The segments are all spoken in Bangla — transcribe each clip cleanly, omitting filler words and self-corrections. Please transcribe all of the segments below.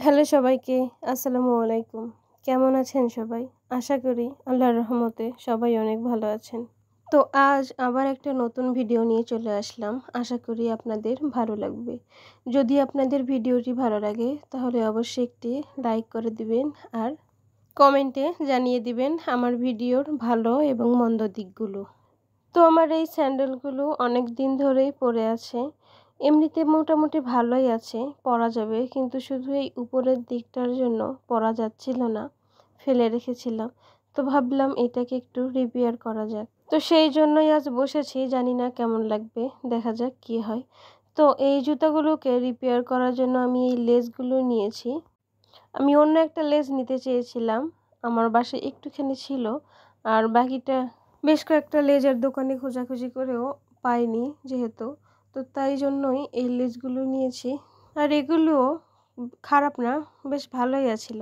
হ্যালো সবাইকে, আসসালামু আলাইকুম। কেমন আছেন সবাই? আশা করি আল্লাহর রহমতে সবাই অনেক ভালো আছেন। তো আজ আবার একটা নতুন ভিডিও নিয়ে চলে আসলাম। আশা করি আপনাদের ভালো লাগবে। যদি আপনাদের ভিডিওটি ভালো লাগে তাহলে অবশ্যই একটি লাইক করে দিবেন আর কমেন্টে জানিয়ে দিবেন আমার ভিডিওর ভালো এবং মন্দ দিকগুলো। তো আমার এই স্যান্ডেলগুলো অনেক দিন ধরেই পরে আছে। এমনিতে মোটামুটি ভালোই আছে, পরা যাবে, কিন্তু শুধু এই উপরের দিকটার জন্য পরা যাচ্ছিল না, ফেলে রেখেছিলাম। তো ভাবলাম এটাকে একটু রিপেয়ার করা যাক। তো সেই জন্যই আজ বসেছি, জানি না কেমন লাগবে, দেখা যাক কি হয়। তো এই জুতাগুলোকে রিপেয়ার করার জন্য আমি এই লেসগুলো নিয়েছি। আমি অন্য একটা লেস নিতে চেয়েছিলাম, আমার বাসায় একটুখানি ছিল, আর বাকিটা বেশ কয়েকটা লেজের দোকানে খোঁজাখুঁজি করেও পাইনি যেহেতু, তো তাই জন্যই এই লেসগুলো নিয়েছি। আর এগুলোও খারাপ না, বেশ ভালোই আছিল।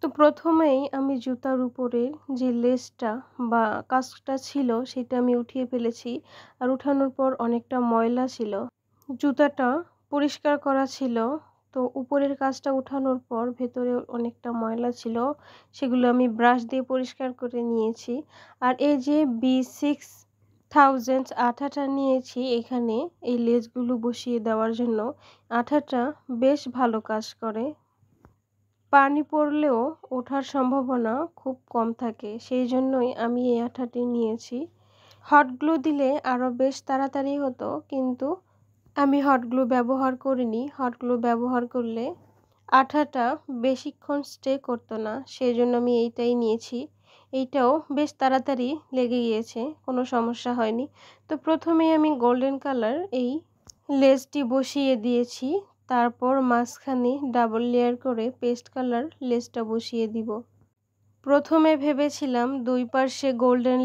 তো প্রথমেই আমি জুতার উপরে যে লেসটা বা কাজটা ছিল সেটা আমি উঠিয়ে ফেলেছি। আর উঠানোর পর অনেকটা ময়লা ছিল, জুতাটা পরিষ্কার করা ছিল। তো উপরের কাজটা উঠানোর পর ভেতরে অনেকটা ময়লা ছিল, সেগুলো আমি ব্রাশ দিয়ে পরিষ্কার করে নিয়েছি। আর এই যে B6000 আঠাটা নিয়েছি এখানে এই লেসগুলো বসিয়ে দেওয়ার জন্য। আঠাটা বেশ ভালো কাজ করে, পানি পড়লেও ওঠার সম্ভাবনা খুব কম থাকে, সেই জন্যই আমি এই আঠাটি নিয়েছি। হট গ্লু দিলে আরও বেশ তাড়াতাড়ি হতো, কিন্তু আমি হট গ্লু ব্যবহার করিনি। হট গ্লু ব্যবহার করলে আঠাটা বেশিক্ষণ স্টে করতো না, সেই জন্য আমি এইটাই নিয়েছি। এইটাও বেশ তাড়াতাড়ি লেগে গিয়েছে, কোনো সমস্যা হয়নি। তো প্রথমেই আমি গোল্ডেন কালার এই লেসটি বসিয়ে দিয়েছি, তারপর মাঝখানে ডাবল লেয়ার করে পেস্ট কালার লেসটা বসিয়ে দিব। প্রথমে ভেবেছিলাম দুই পাশে গোল্ডেন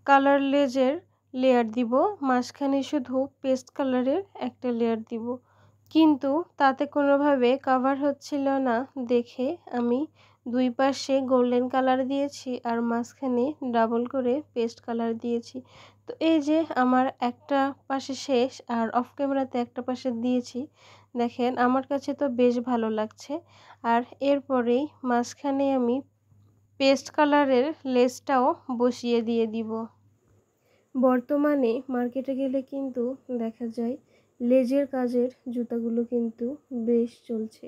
কালার লেজের লেয়ার দিব, মাঝখানে শুধু পেস্ট কালারের একটা লেয়ার দিব, কিন্তু তাতে কোনোভাবে কভার হচ্ছিল না দেখে আমি দুই পাশে গোল্ডেন কালার দিয়েছি আর মাঝখানে ডাবল করে পেস্ট কালার দিয়েছি। তো এই যে আমার একটা পাশে শেষ, আর অফ ক্যামেরাতে একটা পাশে দিয়েছি, দেখেন আমার কাছে তো বেশ ভালো লাগছে। আর এরপরেই মাঝখানে আমি পেস্ট কালারের লেসটাও বসিয়ে দিয়ে দিব। বর্তমানে মার্কেটে গেলে কিন্তু দেখা যায় লেজের কাজের জুতাগুলো কিন্তু বেশ চলছে,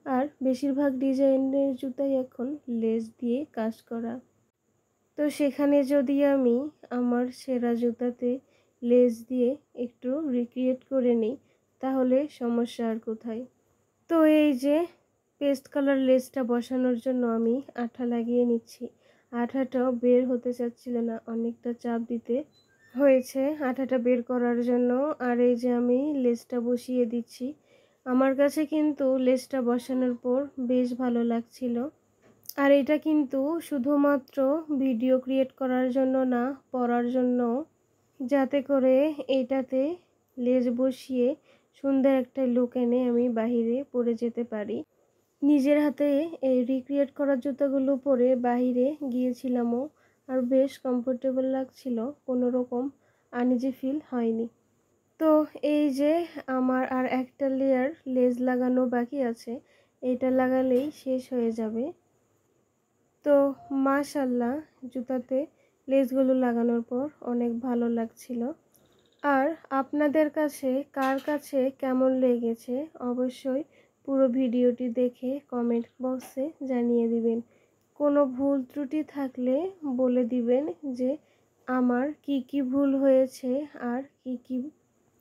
আর বেশিরভাগ ডিজাইনের জুতাই এখন লেজ দিয়ে কাজ করা। তো সেখানে যদি আমি আমার সেরা জুতাতে লেজ দিয়ে একটু রিক্রিয়েট করে নিই তাহলে সমস্যা আর কোথায়। তো এই যে পেস্ট কালার লেসটা বসানোর জন্য আমি আঠা লাগিয়ে নিচ্ছি। আঠাটাও বের হতে চাচ্ছিল না, অনেকটা চাপ দিতে হয়েছে আঠাটা বের করার জন্য। আর এই যে আমি লেসটা বসিয়ে দিচ্ছি। আমার কাছে কিন্তু লেসটা বসানোর পর বেশ ভালো লাগছিল। আর এটা কিন্তু শুধুমাত্র ভিডিও ক্রিয়েট করার জন্য না, পরার জন্য, যাতে করে এটাতে লেজ বসিয়ে সুন্দর একটা লুক এনে আমি বাহিরে পরে যেতে পারি। নিজের হাতে এই রিক্রিয়েট করা জুতাগুলো পরে বাহিরে গিয়েছিলামও, আর বেশ কমফোর্টেবল লাগছিল, কোনো রকম আনইজি ফিল হয়নি। তো এই যে আমার আর একটা লেয়ার লেজ লাগানো বাকি আছে, এটা লাগালেই শেষ হয়ে যাবে। তো মাশাআল্লাহ, জুতাতে লেসগুলো লাগানোর পর অনেক ভালো লাগছিল। আর আপনাদের কাছে কার কাছে কেমন লেগেছে অবশ্যই পুরো ভিডিওটি দেখে কমেন্ট বক্সে জানিয়ে দিবেন। কোনো ভুল ত্রুটি থাকলে বলে দিবেন যে আমার কি কি ভুল হয়েছে আর কি কি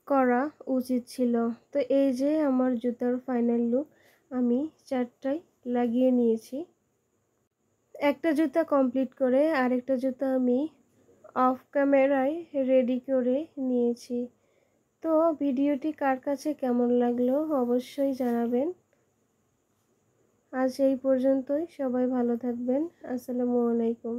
করা উচিত ছিল। তো এই যে আমার জুতার ফাইনাল লুক, আমি চারটায় লাগিয়ে নিয়েছি। একটা জুতা কমপ্লিট করে আরেকটা জুতা আমি অফ ক্যামেরায় রেডি করে নিয়েছি। তো ভিডিওটি কার কাছে কেমন লাগলো অবশ্যই জানাবেন। আজ এই পর্যন্তই, সবাই ভালো থাকবেন। আসসালামু আলাইকুম।